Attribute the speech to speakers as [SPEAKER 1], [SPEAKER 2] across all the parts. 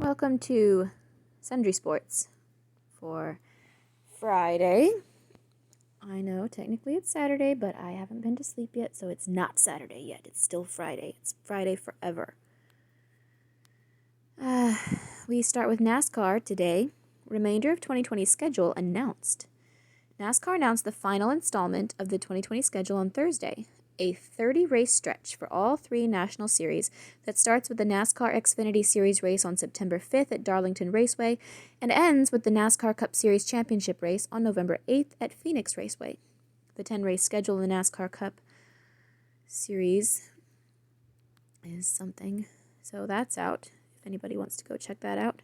[SPEAKER 1] Welcome to Sundry Sports for Friday. I know technically it's Saturday, but I haven't been to sleep yet, so it's not Saturday yet. It's still Friday. It's Friday forever. We start with NASCAR today. Remainder of 2020 schedule announced. NASCAR announced the final installment of the 2020 schedule on Thursday, a 30-race stretch for all three national series that starts with the NASCAR Xfinity Series race on September 5th at Darlington Raceway and ends with the NASCAR Cup Series Championship race on November 8th at Phoenix Raceway. The 10-race schedule in the NASCAR Cup Series is something, so that's out, if anybody wants to go check that out.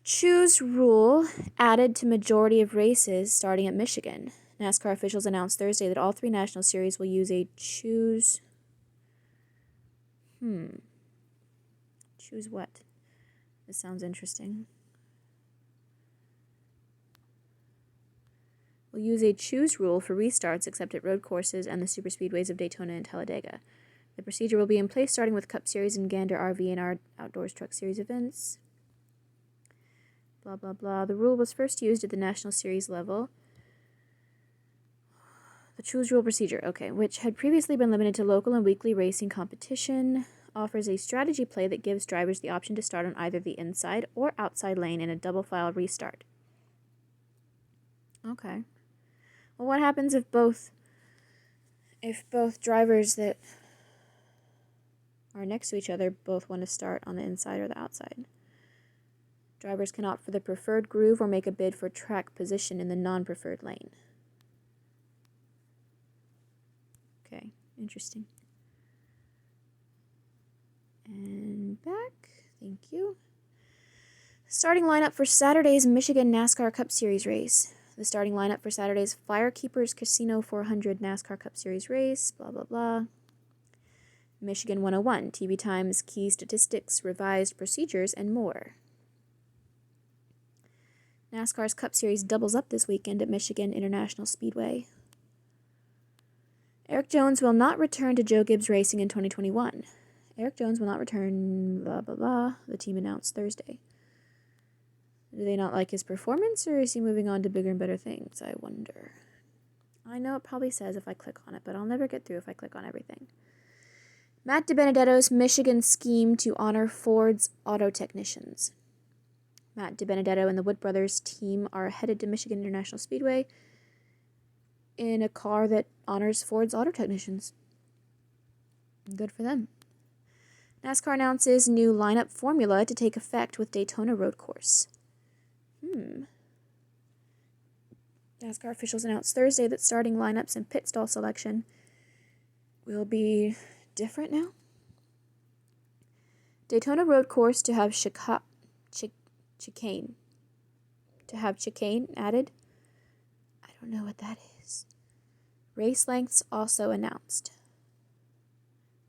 [SPEAKER 1] Choose rule added to majority of races starting at Michigan. NASCAR officials announced Thursday that all three national series will use a choose what? This sounds interesting. We'll use a choose rule for restarts except at road courses and the superspeedways of Daytona and Talladega. The procedure will be in place starting with Cup Series and Gander RV and our Outdoors Truck Series events. Blah, blah, blah. The rule was first used at the National Series level. The choose rule procedure, which had previously been limited to local and weekly racing competition, offers a strategy play that gives drivers the option to start on either the inside or outside lane in a double file restart. Okay. Well, what happens if both drivers that are next to each other both want to start on the inside or the outside? Drivers can opt for the preferred groove or make a bid for track position in the non-preferred lane. Okay, interesting. And back. Thank you. Starting lineup for Saturday's Michigan NASCAR Cup Series race. The starting lineup for Saturday's Firekeepers Casino 400 NASCAR Cup Series race. Blah, blah, blah. Michigan 101. TV times, key statistics, revised procedures, and more. NASCAR's Cup Series doubles up this weekend at Michigan International Speedway. Eric Jones will not return to Joe Gibbs Racing in 2021. Eric Jones will not return, blah, blah, blah, the team announced Thursday. Do they not like his performance, or is he moving on to bigger and better things, I wonder? I know it probably says if I click on it, but I'll never get through if I click on everything. Matt DiBenedetto's Michigan scheme to honor Ford's auto technicians. Matt DiBenedetto and the Wood Brothers team are headed to Michigan International Speedway in a car that honors Ford's auto technicians. Good for them. NASCAR announces new lineup formula to take effect with Daytona Road Course. NASCAR officials announced Thursday that starting lineups and pit stall selection will be different now. Daytona Road Course to have chicane added. I don't know what that is. Race lengths also announced.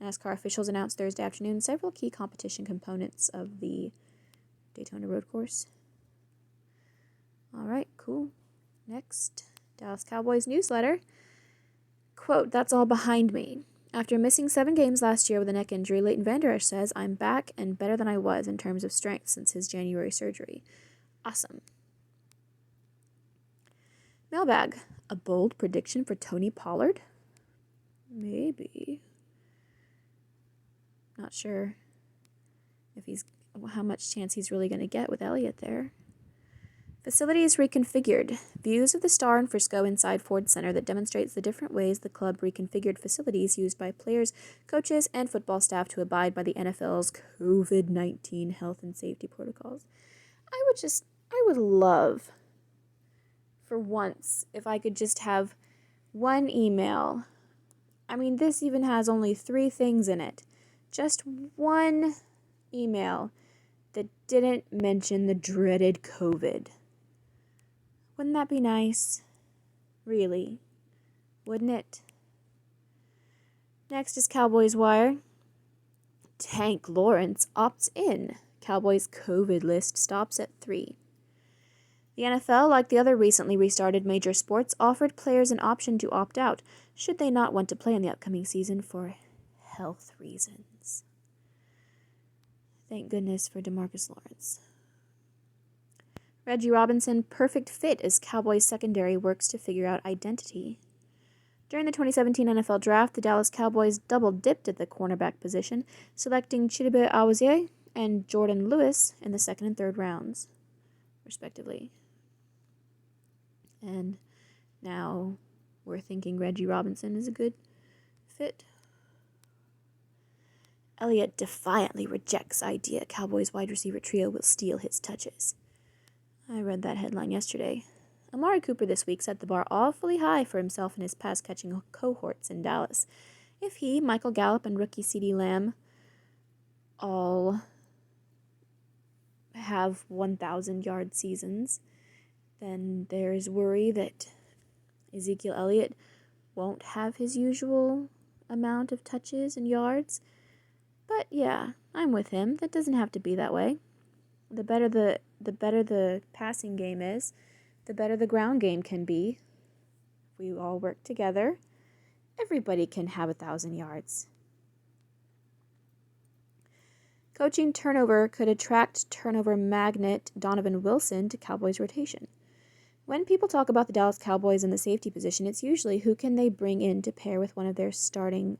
[SPEAKER 1] NASCAR officials announced Thursday afternoon several key competition components of the Daytona Road Course. All right, cool. Next, Dallas Cowboys newsletter. Quote, "That's all behind me. After missing 7 games last year with a neck injury, Leighton Vander Esch says, I'm back and better than I was in terms of strength since his January surgery. Awesome." Mailbag. A bold prediction for Tony Pollard? Maybe. Not sure how much chance he's really going to get with Elliott there. Facilities reconfigured. Views of the Star in Frisco inside Ford Center that demonstrates the different ways the club reconfigured facilities used by players, coaches, and football staff to abide by the NFL's COVID-19 health and safety protocols. I would love, for once, if I could just have one email. I mean, this even has only 3 things in it. Just one email that didn't mention the dreaded COVID. Wouldn't that be nice? Really? Wouldn't it? Next is Cowboys Wire. Tank Lawrence opts in. Cowboys COVID list stops at 3. The NFL, like the other recently restarted major sports, offered players an option to opt out should they not want to play in the upcoming season for health reasons. Thank goodness for DeMarcus Lawrence. Reggie Robinson, perfect fit as Cowboys secondary works to figure out identity. During the 2017 NFL Draft, the Dallas Cowboys double-dipped at the cornerback position, selecting Chidobe Awuzie and Jordan Lewis in the second and third rounds, respectively. And now we're thinking Reggie Robinson is a good fit. Elliott defiantly rejects idea Cowboys wide receiver trio will steal his touches. I read that headline yesterday. Amari Cooper this week set the bar awfully high for himself and his pass-catching cohorts in Dallas. If he, Michael Gallup, and rookie CeeDee Lamb all have 1,000-yard seasons, then there's worry that Ezekiel Elliott won't have his usual amount of touches and yards. But yeah, I'm with him. That doesn't have to be that way. The better the passing game is, the better the ground game can be. If we all work together, everybody can have 1,000 yards. Coaching turnover could attract turnover magnet Donovan Wilson to Cowboys rotation. When people talk about the Dallas Cowboys in the safety position, it's usually who can they bring in to pair with one of their starting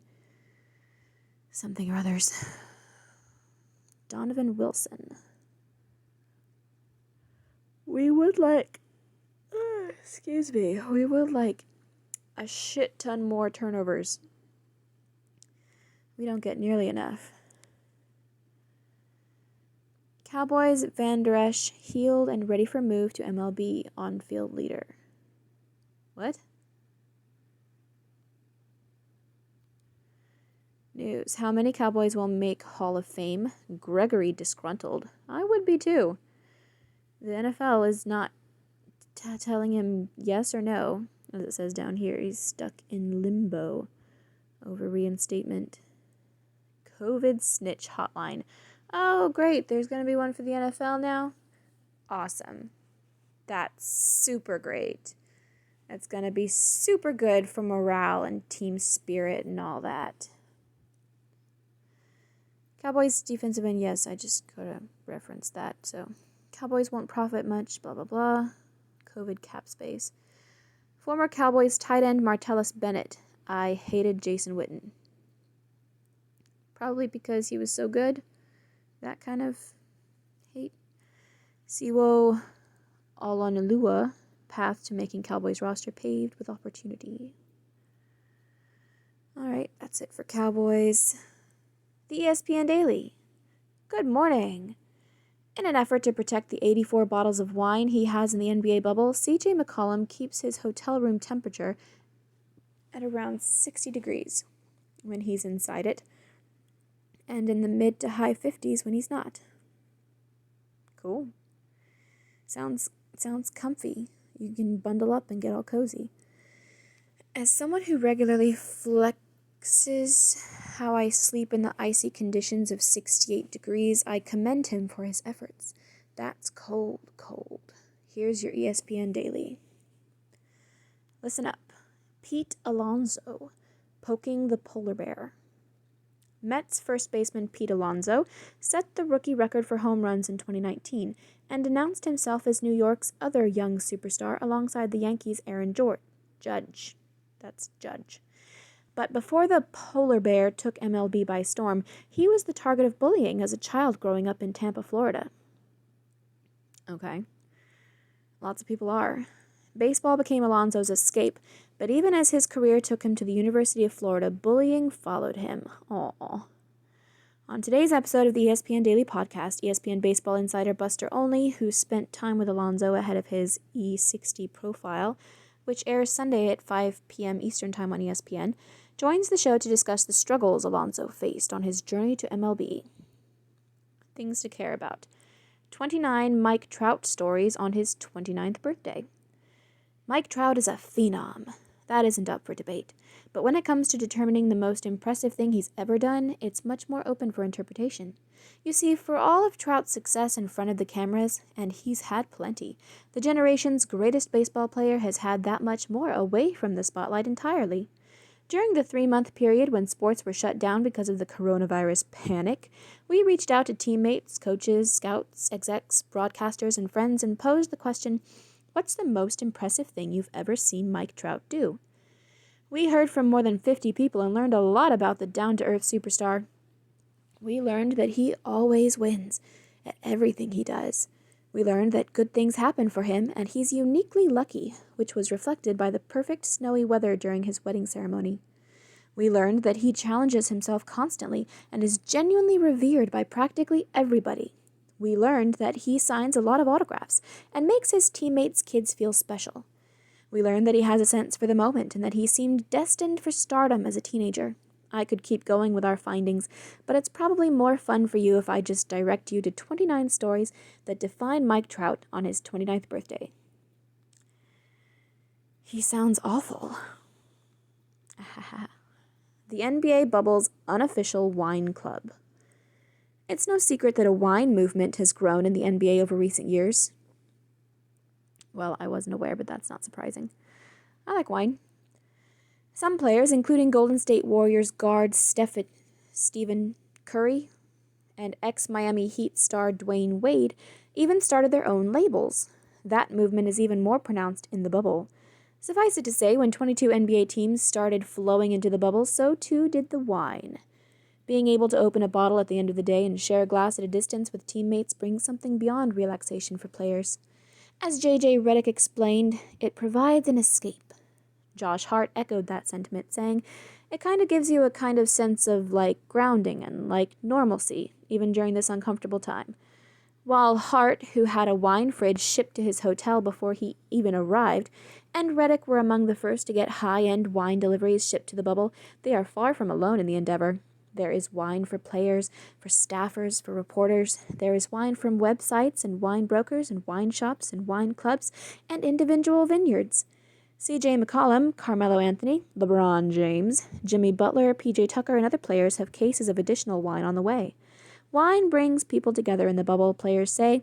[SPEAKER 1] something or others. Donovan Wilson. We would like a shit ton more turnovers. We don't get nearly enough. Cowboys Van Der Esch healed and ready for move to MLB on-field leader. What? News. How many Cowboys will make Hall of Fame? Gregory disgruntled. I would be too. The NFL is not telling him yes or no, as it says down here. He's stuck in limbo over reinstatement. COVID snitch hotline. Oh, great. There's going to be one for the NFL now? Awesome. That's super great. That's going to be super good for morale and team spirit and all that. Cowboys defensive end, yes, I just gotta reference that. So, Cowboys won't profit much, blah, blah, blah. COVID cap space. Former Cowboys tight end Martellus Bennett. I hated Jason Witten. Probably because he was so good. That kind of hate. Siwo Olonilua, path to making Cowboys roster paved with opportunity. Alright, that's it for Cowboys. The ESPN Daily. Good morning. In an effort to protect the 84 bottles of wine he has in the NBA bubble, CJ McCollum keeps his hotel room temperature at around 60 degrees when he's inside it, and in the mid to high 50s when he's not. Cool. Sounds comfy. You can bundle up and get all cozy. As someone who regularly flexes how I sleep in the icy conditions of 68 degrees, I commend him for his efforts. That's cold, cold. Here's your ESPN Daily. Listen up. Pete Alonso, poking the polar bear. Mets first baseman Pete Alonso set the rookie record for home runs in 2019 and announced himself as New York's other young superstar alongside the Yankees' Aaron Judge. That's Judge. But before the polar bear took MLB by storm, he was the target of bullying as a child growing up in Tampa, Florida. Okay. Lots of people are. Baseball became Alonso's escape, but even as his career took him to the University of Florida, bullying followed him. Aww. On today's episode of the ESPN Daily Podcast, ESPN baseball insider Buster Olney, who spent time with Alonso ahead of his E60 profile, which airs Sunday at 5 p.m. Eastern Time on ESPN, joins the show to discuss the struggles Alonso faced on his journey to MLB. Things to care about. 29 Mike Trout stories on his 29th birthday. Mike Trout is a phenom. That isn't up for debate. But when it comes to determining the most impressive thing he's ever done, it's much more open for interpretation. You see, for all of Trout's success in front of the cameras, and he's had plenty, the generation's greatest baseball player has had that much more away from the spotlight entirely. During the 3-month period when sports were shut down because of the coronavirus panic, we reached out to teammates, coaches, scouts, execs, broadcasters, and friends and posed the question, what's the most impressive thing you've ever seen Mike Trout do? We heard from more than 50 people and learned a lot about the down-to-earth superstar. We learned that he always wins at everything he does. We learned that good things happen for him, and he's uniquely lucky, which was reflected by the perfect snowy weather during his wedding ceremony. We learned that he challenges himself constantly and is genuinely revered by practically everybody. We learned that he signs a lot of autographs and makes his teammates' kids feel special. We learned that he has a sense for the moment and that he seemed destined for stardom as a teenager. I could keep going with our findings, but it's probably more fun for you if I just direct you to 29 stories that define Mike Trout on his 29th birthday. He sounds awful. The NBA bubble's unofficial wine club. It's no secret that a wine movement has grown in the NBA over recent years. Well, I wasn't aware, but that's not surprising. I like wine. Some players, including Golden State Warriors guard Stephen Curry and ex-Miami Heat star Dwayne Wade, even started their own labels. That movement is even more pronounced in the bubble. Suffice it to say, when 22 NBA teams started flowing into the bubble, so too did the wine. Being able to open a bottle at the end of the day and share a glass at a distance with teammates brings something beyond relaxation for players. As J.J. Redick explained, it provides an escape. Josh Hart echoed that sentiment, saying, it kind of gives you a kind of sense of, grounding and, normalcy, even during this uncomfortable time. While Hart, who had a wine fridge shipped to his hotel before he even arrived, and Redick were among the first to get high-end wine deliveries shipped to the bubble, they are far from alone in the endeavor. There is wine for players, for staffers, for reporters. There is wine from websites and wine brokers and wine shops and wine clubs and individual vineyards. C.J. McCollum, Carmelo Anthony, LeBron James, Jimmy Butler, P.J. Tucker, and other players have cases of additional wine on the way. Wine brings people together in the bubble, players say,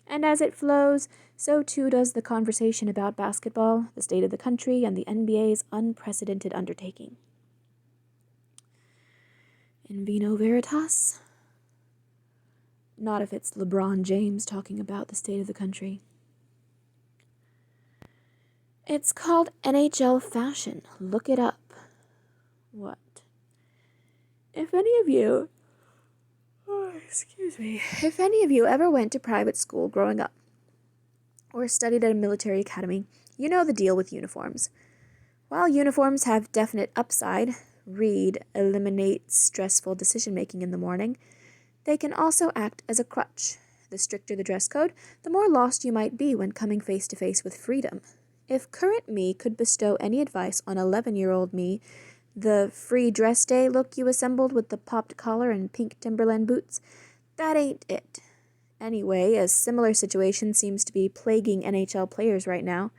[SPEAKER 1] and as it flows, so too does the conversation about basketball, the state of the country, and the NBA's unprecedented undertaking. In vino veritas? Not if it's LeBron James talking about the state of the country. It's called NHL fashion. Look it up. What? If any of you ever went to private school growing up, or studied at a military academy, you know the deal with uniforms. While uniforms have definite upside, read, eliminate stressful decision-making in the morning, they can also act as a crutch. The stricter the dress code, the more lost you might be when coming face-to-face with freedom. If current me could bestow any advice on 11-year-old me, the free dress day look you assembled with the popped collar and pink Timberland boots, that ain't it. Anyway, a similar situation seems to be plaguing NHL players right now.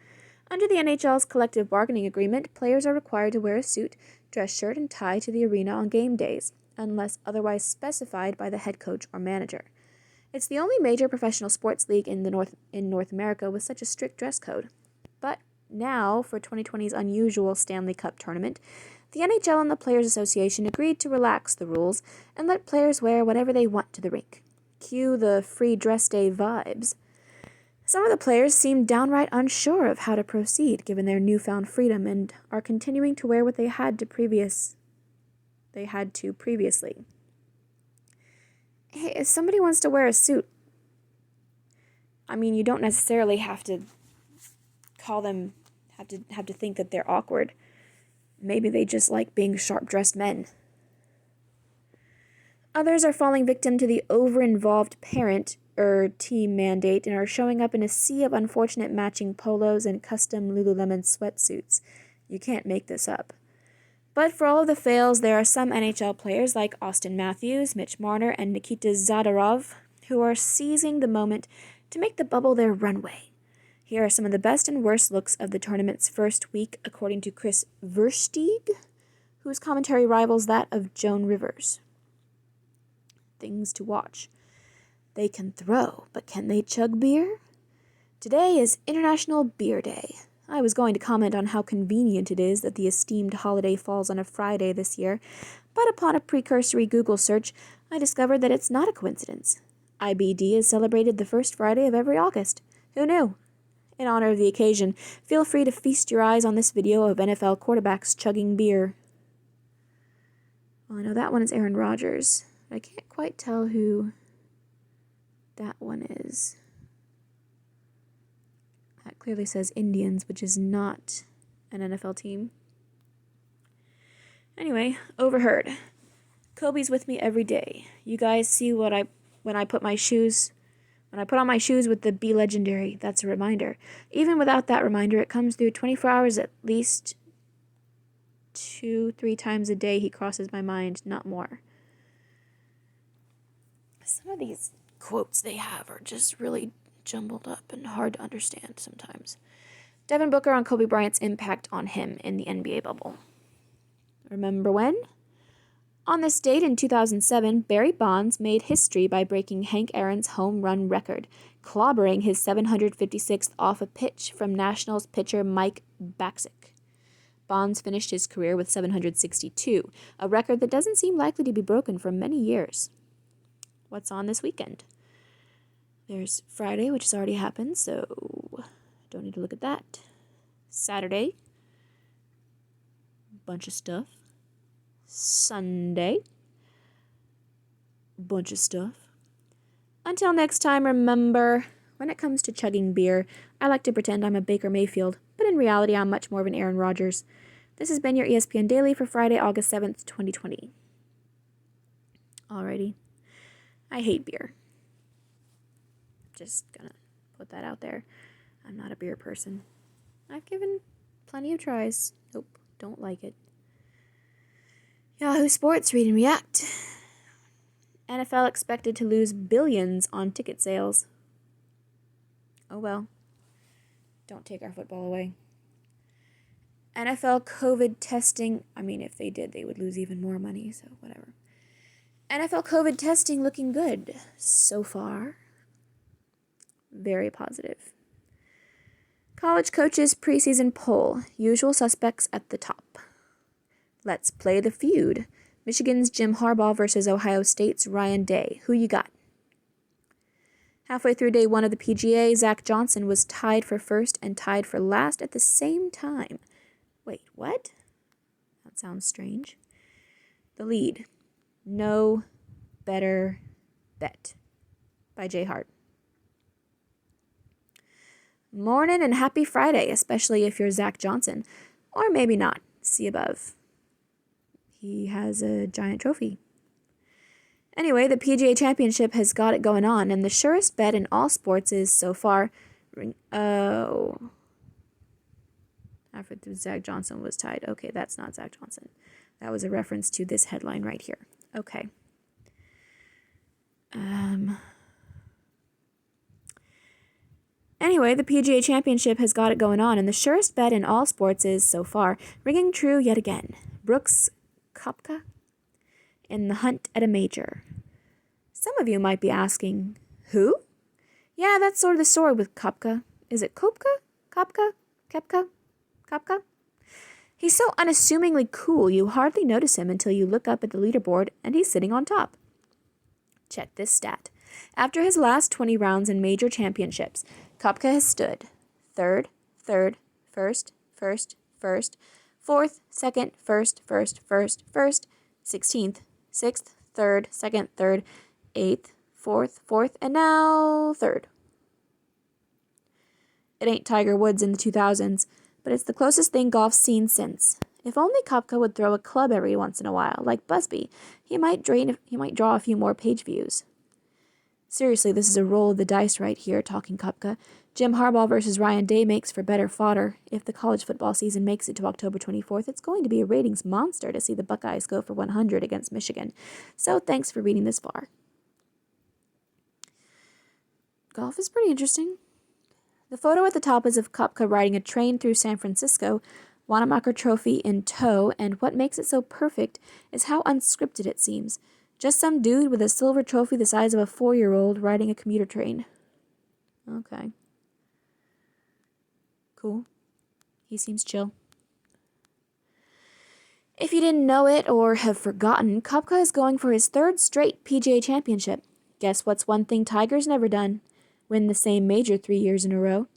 [SPEAKER 1] Under the NHL's collective bargaining agreement, players are required to wear a suit, dress shirt, and tie to the arena on game days, unless otherwise specified by the head coach or manager. It's the only major professional sports league in North America with such a strict dress code. But now, for 2020's unusual Stanley Cup tournament, the NHL and the Players Association agreed to relax the rules and let players wear whatever they want to the rink. Cue the free dress day vibes. Some of the players seem downright unsure of how to proceed given their newfound freedom and are continuing to wear what they had to previously. Hey, if somebody wants to wear a suit, you don't necessarily have to have to think that they're awkward. Maybe they just like being sharp-dressed men. Others are falling victim to the over-involved parent team mandate and are showing up in a sea of unfortunate matching polos and custom Lululemon sweatsuits. You can't make this up. But for all of the fails, there are some NHL players like Austin Matthews, Mitch Marner, and Nikita Zadorov who are seizing the moment to make the bubble their runway. Here are some of the best and worst looks of the tournament's first week, according to Chris Versteeg, whose commentary rivals that of Joan Rivers. Things to watch. They can throw, but can they chug beer? Today is International Beer Day. I was going to comment on how convenient it is that the esteemed holiday falls on a Friday this year, but upon a precursory Google search, I discovered that it's not a coincidence. IBD is celebrated the first Friday of every August. Who knew? In honor of the occasion, feel free to feast your eyes on this video of NFL quarterbacks chugging beer. Well, I know that one is Aaron Rodgers. I can't quite tell who that one is. That clearly says Indians, which is not an NFL team. Anyway, overheard. Kobe's with me every day. You guys see when I put on my shoes with the Be Legendary, that's a reminder. Even without that reminder, it comes through 24 hours at least 2-3 times a day. He crosses my mind, not more. Some of these quotes they have are just really jumbled up and hard to understand sometimes. Devin Booker on Kobe Bryant's impact on him in the NBA bubble. Remember when? On this date in 2007, Barry Bonds made history by breaking Hank Aaron's home run record, clobbering his 756th off a pitch from Nationals pitcher Mike Bacsik. Bonds finished his career with 762, a record that doesn't seem likely to be broken for many years. What's on this weekend? There's Friday, which has already happened, so don't need to look at that. Saturday, bunch of stuff. Sunday, bunch of stuff. Until next time, remember, when it comes to chugging beer, I like to pretend I'm a Baker Mayfield, but in reality, I'm much more of an Aaron Rodgers. This has been your ESPN Daily for Friday, August 7th, 2020. Alrighty. I hate beer. Just gonna put that out there. I'm not a beer person. I've given plenty of tries. Nope, don't like it. Yahoo Sports, read and react. NFL expected to lose billions on ticket sales. Oh well. Don't take our football away. NFL COVID testing. I mean, if they did, they would lose even more money, so whatever. NFL COVID testing looking good so far. Very positive. College coaches preseason poll. Usual suspects at the top. Let's play the feud. Michigan's Jim Harbaugh versus Ohio State's Ryan Day. Who you got? Halfway through day 1 of the PGA, Zach Johnson was tied for first and tied for last at the same time. Wait, what? That sounds strange. The lead. No Better Bet by Jay Hart. Morning and happy Friday, especially if you're Zach Johnson. Or maybe not. See above. He has a giant trophy. Anyway, the PGA Championship has got it going on, and the surest bet in all sports is, so far, after Zach Johnson was tied. Okay, that's not Zach Johnson. That was a reference to this headline right here. Okay. Anyway, the PGA Championship has got it going on, and the surest bet in all sports is, so far, ringing true yet again. Brooks Koepka in the hunt at a major. Some of you might be asking, who? Yeah, that's sort of the story with Koepka. Is it Koepka? Koepka? Kepka? Koepka? He's so unassumingly cool you hardly notice him until you look up at the leaderboard and he's sitting on top. Check this stat. After his last 20 rounds in major championships, Koepka has stood third, first, fourth, second, first, 16th, 6th, 3rd, 2nd, 3rd, 8th, 4th, and now 3rd. It ain't Tiger Woods in the 2000s, but it's the closest thing golf's seen since. If only Koepka would throw a club every once in a while, like Busby, he might draw a few more page views. Seriously, this is a roll of the dice right here, talking Koepka. Jim Harbaugh versus Ryan Day makes for better fodder. If the college football season makes it to October 24th, it's going to be a ratings monster to see the Buckeyes go for 100 against Michigan. So thanks for reading this far. Golf is pretty interesting. The photo at the top is of Koepka riding a train through San Francisco, Wanamaker Trophy in tow, and what makes it so perfect is how unscripted it seems. Just some dude with a silver trophy the size of a 4-year-old riding a commuter train. Okay. Cool. He seems chill. If you didn't know it or have forgotten, Koepka is going for his third straight PGA Championship. Guess what's one thing Tiger's never done? Win the same major 3 years in a row.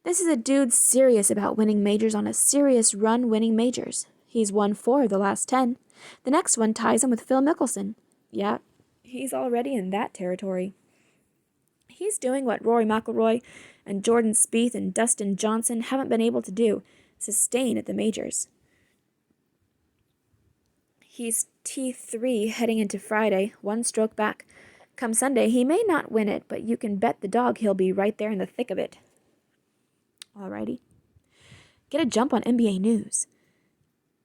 [SPEAKER 1] This is a dude serious about winning majors on a serious run winning majors. He's won 4 of the last 10. The next one ties him with Phil Mickelson. Yeah, he's already in that territory. He's doing what Rory McIlroy and Jordan Spieth and Dustin Johnson haven't been able to do, sustain at the majors. He's T3 heading into Friday, 1 stroke back. Come Sunday, he may not win it, but you can bet the dog he'll be right there in the thick of it. Alrighty. Get a jump on NBA news.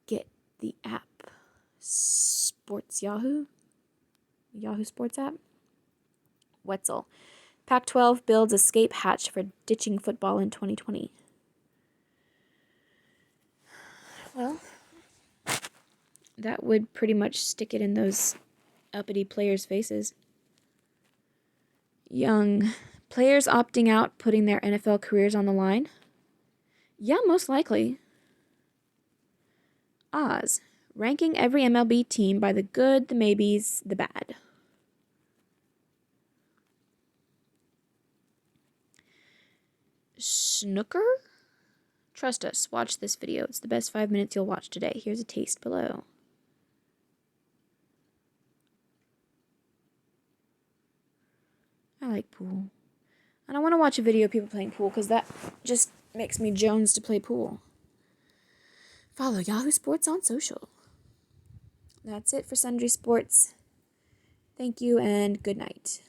[SPEAKER 1] Get the app. Sports Yahoo? Yahoo Sports app? Wetzel. Pac-12 builds escape hatch for ditching football in 2020. Well, that would pretty much stick it in those uppity players' faces. Young players opting out, putting their NFL careers on the line? Yeah, most likely. Oz. Ranking every MLB team by the good, the maybes, the bad. Snooker? Trust us, watch this video. It's the best 5 minutes you'll watch today. Here's a taste below. I like pool. And I want to watch a video of people playing pool because that just makes me Jones to play pool. Follow Yahoo Sports on social. That's it for Sundry Sports. Thank you and good night.